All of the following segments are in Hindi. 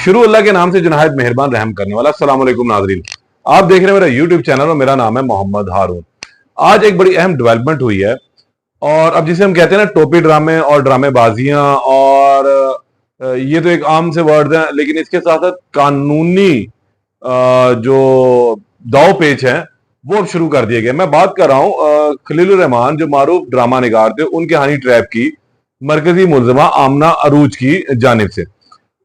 शुरू अल्लाह के नाम से जो नहायत मेहरबान रहम करने वाला। अस्सलाम वालेकुम नाज़रीन, आप देख रहे हैं मेरा यूट्यूब चैनल और मेरा नाम है मोहम्मद हारून। आज एक बड़ी अहम डेवलपमेंट हुई है और अब जिसे हम कहते हैं ना टोपी ड्रामे और ड्रामेबाजियां और ये तो एक आम से वर्ड है, लेकिन इसके साथ साथ कानूनी जो दाव पेच है वो अब शुरू कर दिए गए। मैं बात कर रहा हूँ खलीलुर रहमान जो मारूफ ड्रामा निगार थे, उनके हनी ट्रैप की मरकजी मुलजमा आमना अरूज की जानिब से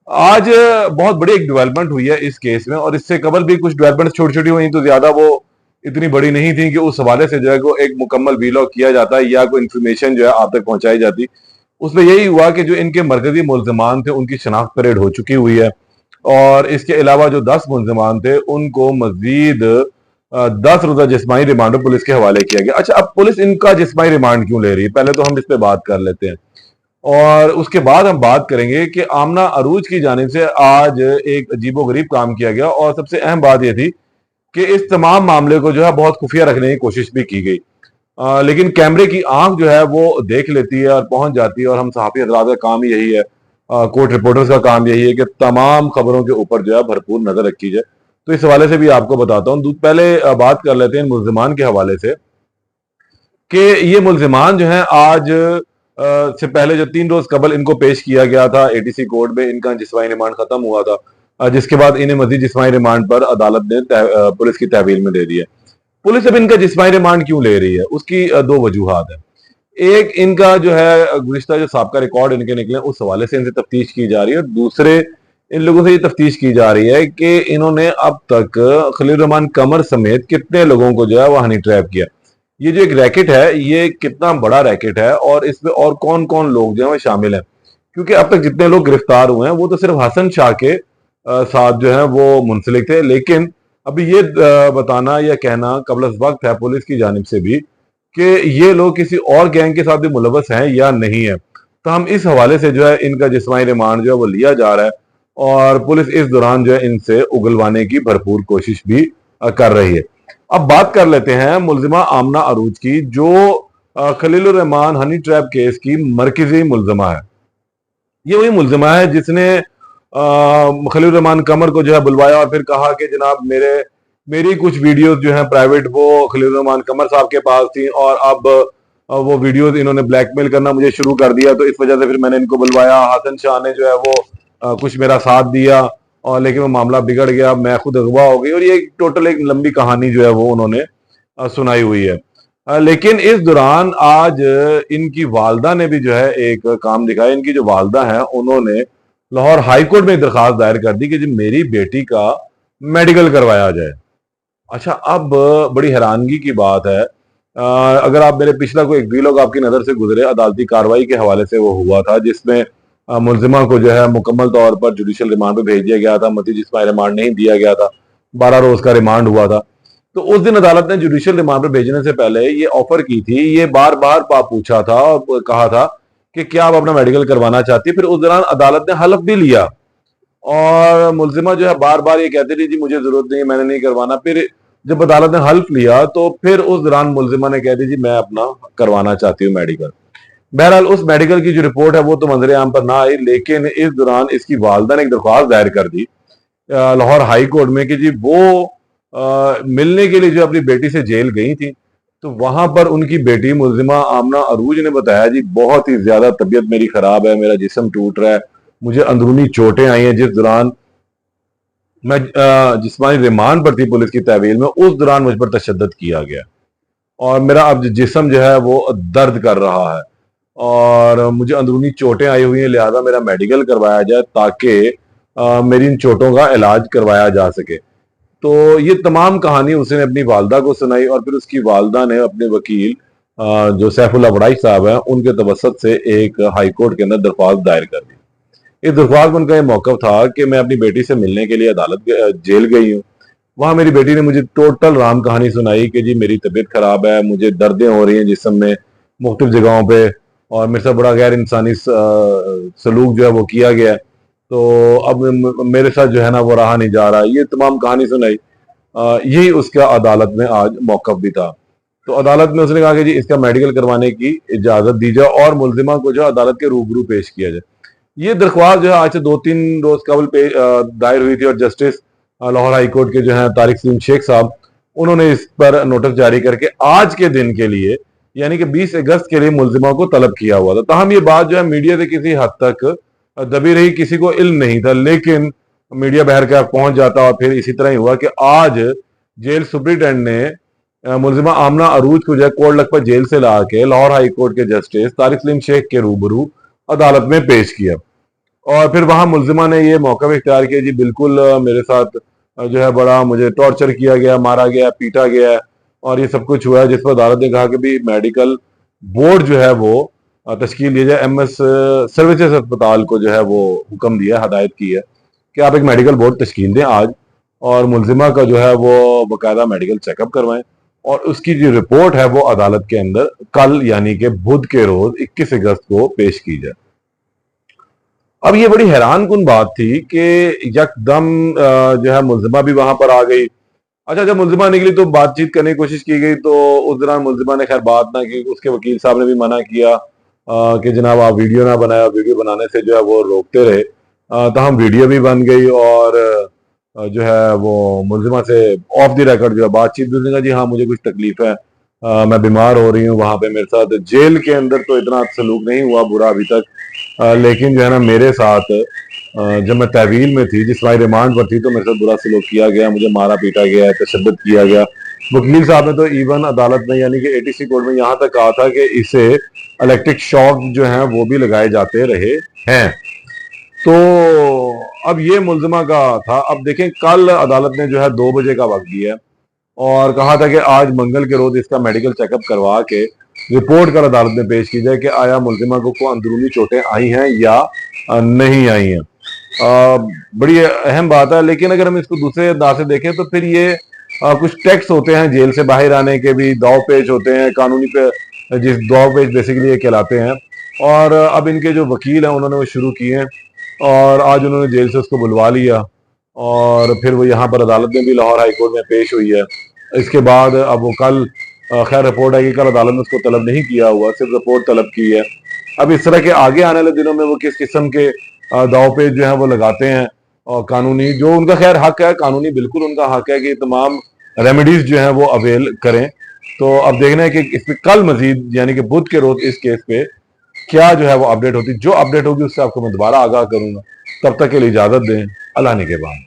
आज बहुत बड़ी एक डेवलपमेंट हुई है इस केस में। और इससे कबल भी कुछ डेवलपमेंट छोटी छोटी हुई तो ज्यादा वो इतनी बड़ी नहीं थी कि उस हवाले से जो है को एक मुकम्मल वीलॉग किया जाता या कोई इन्फॉर्मेशन जो है आप तक पहुंचाई जाती। उसमें यही हुआ कि जो इनके मरकजी मुलजमान थे उनकी शनाख्त परेड हो चुकी हुई है और इसके अलावा जो 10 मुलजमान थे उनको मजीद 10 रोजा जिस्मानी रिमांड पुलिस के हवाले किया गया। अच्छा, अब पुलिस इनका जिस्मानी रिमांड क्यों ले रही है, पहले तो हम इस पे बात कर लेते हैं और उसके बाद हम बात करेंगे कि आमना अरूज की जानिब से आज एक अजीबोगरीब काम किया गया और सबसे अहम बात यह थी कि इस तमाम मामले को जो है बहुत खुफिया रखने की कोशिश भी की गई, लेकिन कैमरे की आंख जो है वो देख लेती है और पहुंच जाती है। और हम सहाफी हजरात का काम ही यही है, कोर्ट रिपोर्टर्स का काम यही है कि तमाम खबरों के ऊपर जो है भरपूर नजर रखी जाए। तो इस हवाले से भी आपको बताता हूँ। पहले बात कर लेते हैं मुलजमान के हवाले से कि ये मुलजमान जो है आज से पहले जो 3 रोज कबल इनको पेश किया गया था एटीसी कोर्ट में, इनका जिस्मानी रिमांड खत्म हुआ था, जिसके बाद इन्हें मजीद जिस्मानी रिमांड पर अदालत ने पुलिस की तहवील में दे दिया। पुलिस अब इनका जिस्मानी रिमांड क्यों ले रही है, उसकी 2 वजूहात है। एक, इनका जो है गुज़िश्ता जो साबका रिकॉर्ड इनके निकले उस हवाले से इनसे तफ्तीश की जा रही है और दूसरे इन लोगों से ये तफ्तीश की जा रही है कि इन्होंने अब तक खलील रहमान कमर समेत कितने लोगों को जो है वह हनी ट्रैप किया। ये जो एक रैकेट है ये कितना बड़ा रैकेट है और इसमें और कौन कौन लोग जो है वो शामिल हैं, क्योंकि अब तक जितने लोग गिरफ्तार हुए हैं वो तो सिर्फ हसन शाह के साथ जो है वो मुंसलिक थे। लेकिन अभी ये बताना या कहना कबल वक्त है पुलिस की जानिब से भी कि ये लोग किसी और गैंग के साथ भी मुलव्वस हैं या नहीं है। तो हम इस हवाले से जो है इनका जिस्मानी रिमांड जो है वो लिया जा रहा है और पुलिस इस दौरान जो है इनसे उगलवाने की भरपूर कोशिश भी कर रही है। अब बात कर लेते हैं मुलजिमा आमना अरूज की जो Khalilur Rahman honey trap case की मरकजी मुलजिमा है। ये वही मुलजिमा है जिसने खलीलुर रहमान कमर को जो है बुलवाया और फिर कहा कि जनाब मेरी कुछ वीडियोस जो हैं प्राइवेट वो खलीलुर रहमान कमर साहब के पास थी और अब वो वीडियोस इन्होंने ब्लैकमेल करना मुझे शुरू कर दिया, तो इस वजह से फिर मैंने इनको बुलवाया। हसन शाह ने जो है वो कुछ मेरा साथ दिया और लेकिन वो मामला बिगड़ गया, मैं खुद अगवा हो गई और ये टोटल एक लंबी कहानी जो है वो उन्होंने सुनाई हुई है। लेकिन इस दौरान आज इनकी वालदा ने भी जो है एक काम दिखाया। इनकी जो वालदा है उन्होंने लाहौर हाई कोर्ट में एक दरखास्त दायर कर दी कि जी मेरी बेटी का मेडिकल करवाया जाए। अच्छा, अब बड़ी हैरानगी की बात है, अगर आप मेरे पिछला कोई एक वीलॉग आपकी नजर से गुजरे अदालती कार्रवाई के हवाले से वो हुआ था जिसमें मुलजिमा को जो है मुकम्मल तौर पर जुडिशियल रिमांड पे भेज दिया गया था, मजीद जिस्मानी रिमांड नहीं दिया गया था, 12 रोज का रिमांड हुआ था। तो उस दिन अदालत ने जुडिशियल रिमांड पे भेजने से पहले ये ऑफर की थी, ये बार बार पूछा था और कहा था कि क्या आप अपना मेडिकल करवाना चाहती है। फिर उस दौरान अदालत ने हलफ भी लिया और मुलजिमा जो है बार बार ये कहती थी जी मुझे जरूरत नहीं है, मैंने नहीं करवाना। फिर जब अदालत ने हल्फ लिया तो फिर उस दौरान मुलजिमा ने कह दी जी मैं अपना करवाना चाहती हूँ मेडिकल। बहरहाल उस मेडिकल की जो रिपोर्ट है वो तो मंजर आम पर ना आई, लेकिन इस दौरान इसकी वालदा ने एक दरख्वास्त दायर कर दी लाहौर हाई कोर्ट में कि जी वो मिलने के लिए जो अपनी बेटी से जेल गई थी तो वहां पर उनकी बेटी मुलजिमा आमना अरूज ने बताया जी बहुत ही ज्यादा तबीयत मेरी खराब है, मेरा जिस्म टूट रहा है, मुझे अंदरूनी चोटें आई हैं। जिस दौरान मैं जिस्मानी रिमांड पर थी पुलिस की तहवील में उस दौरान मुझ पर तशद्दुद किया गया और मेरा अब जिस्म जो है वो दर्द कर रहा है और मुझे अंदरूनी चोटें आई हुई हैं, लिहाजा मेरा मेडिकल करवाया जाए ताकि मेरी इन चोटों का इलाज करवाया जा सके। तो ये तमाम कहानी उसने अपनी वालदा को सुनाई और फिर उसकी वालदा ने अपने वकील जो सैफुल्लाह वड़ाई साहब हैं उनके तवसत से एक हाई कोर्ट के अंदर दरख्वास्त दायर कर दी। इस दरख्वास्त में उनका ये मौक़िफ़ था कि मैं अपनी बेटी से मिलने के लिए अदालत जेल गई हूँ। वहां मेरी बेटी ने मुझे टोटल राम कहानी सुनाई कि जी मेरी तबीयत खराब है, मुझे दर्दें हो रही हैं जिस्म में मुख्तलिफ जगहों पे और मेरे साथ बड़ा गैर इंसानी सलूक जो है वो किया गया है, तो अब मेरे साथ जो है ना वो रहा नहीं जा रहा। ये तमाम कहानी सुनाई, यही उसका अदालत में आज मौक़िफ़ भी था। तो अदालत में उसने कहा कि जी इसका मेडिकल करवाने की इजाज़त दी जाए और मुलजिमा को जो अदालत के रूबरू पेश किया जाए। ये दरख्वास्त जो है आज से 2-3 रोज कबल पे दायर हुई थी और जस्टिस लाहौर हाई कोर्ट के जो है तारिक सलीम शेख साहब, उन्होंने इस पर नोटिस जारी करके आज के दिन के लिए यानी कि 20 अगस्त के लिए मुलजिमा को तलब किया हुआ था। ताहम ये बात जो है मीडिया से किसी हद तक दबी रही, किसी को इल्म नहीं था, लेकिन मीडिया बहर के पहुंच जाता और फिर इसी तरह ही हुआ कि आज जेल सुप्रिटेंडेंट ने मुलजिमा आमना अरूज को जो है कोट लखपत जेल से ला के लाहौर हाई कोर्ट के जस्टिस तारिक सलीम शेख के रूबरू अदालत में पेश किया। और फिर वहां मुलजिमा ने ये मौका इख्तियार किया, जी बिल्कुल मेरे साथ जो है बड़ा मुझे टॉर्चर किया गया, मारा गया, पीटा गया और ये सब कुछ हुआ है। जिस पर अदालत ने कहा कि भी मेडिकल बोर्ड जो है वो तश्कील दिया जाए। एमएस सर्विसेज अस्पताल को जो है वो हुक्म दिया, हदायत की है कि आप एक मेडिकल बोर्ड तश्कील दें आज और मुलजिमा का जो है वो बाकायदा मेडिकल चेकअप करवाएं और उसकी जो रिपोर्ट है वो अदालत के अंदर कल यानी कि बुध के रोज 21 अगस्त को पेश की जाए। अब ये बड़ी हैरान कुन बात थी कि यकदम जो है मुलजिमा भी वहां पर आ गई। अच्छा, जब मुलजिमा निकली तो बातचीत करने की कोशिश की गई तो उस दौरान मुलजिमा ने खैर बात ना की। उसके वकील साहब ने भी मना किया कि जनाब आप वीडियो ना बनाया, वीडियो बनाने से जो है वो रोकते रहे। ताहम वीडियो भी बन गई और जो है वो मुलजिमा से ऑफ द रिकॉर्ड जो है बातचीत भी हुई। जी हाँ, मुझे कुछ तकलीफ है, मैं बीमार हो रही हूँ, वहां पे मेरे साथ जेल के अंदर तो इतना सलूक नहीं हुआ बुरा अभी तक, लेकिन जो है ना मेरे साथ जब मैं तहवील में थी, जिस भाई रिमांड पर थी, तो मेरे साथ बुरा सलूक किया गया, मुझे मारा पीटा गया, तशद्दुद किया गया। वकील साहब ने तो इवन अदालत में यानी कि एटीसी कोर्ट में यहाँ तक कहा था कि इसे इलेक्ट्रिक शॉक जो है वो भी लगाए जाते रहे हैं। तो अब ये मुलजिमा का था। अब देखें, कल अदालत ने जो है 2 बजे का वक्त दिया और कहा था कि आज मंगल के रोज इसका मेडिकल चेकअप करवा के रिपोर्ट कर अदालत में पेश की जाए कि आया मुलजिमा को अंदरूनी चोटें आई हैं या नहीं आई हैं। बड़ी अहम बात है। लेकिन अगर हम इसको दूसरे अंदाज से देखें तो फिर ये कुछ टैक्स होते हैं जेल से बाहर आने के भी, दाव पेच होते हैं कानूनी पे, जिस दाव पेच बेसिकली ये कहलाते हैं। और अब इनके जो वकील हैं उन्होंने वो शुरू किए हैं और आज उन्होंने जेल से उसको बुलवा लिया और फिर वो यहाँ पर अदालत में भी लाहौर हाई कोर्ट में पेश हुई है। इसके बाद अब वो कल खैर रिपोर्ट है कि कल अदालत ने उसको तलब नहीं किया हुआ, सिर्फ रिपोर्ट तलब की है। अब इस तरह के आगे आने वाले दिनों में वो किस किस्म के दाव पेच जो है वो लगाते हैं और कानूनी जो उनका खैर हक है, कानूनी बिल्कुल उनका हक है कि तमाम रेमेडीज जो है वो अवेल करें। तो अब देखना है कि इस पे कल मजीद यानी कि बुध के रोज इस केस पे क्या जो है वो अपडेट होती, जो अपडेट होगी उससे आपको मैं दोबारा आगाह करूंगा। तब तक के लिए इजाजत दें, अल्लाह ने के बाद।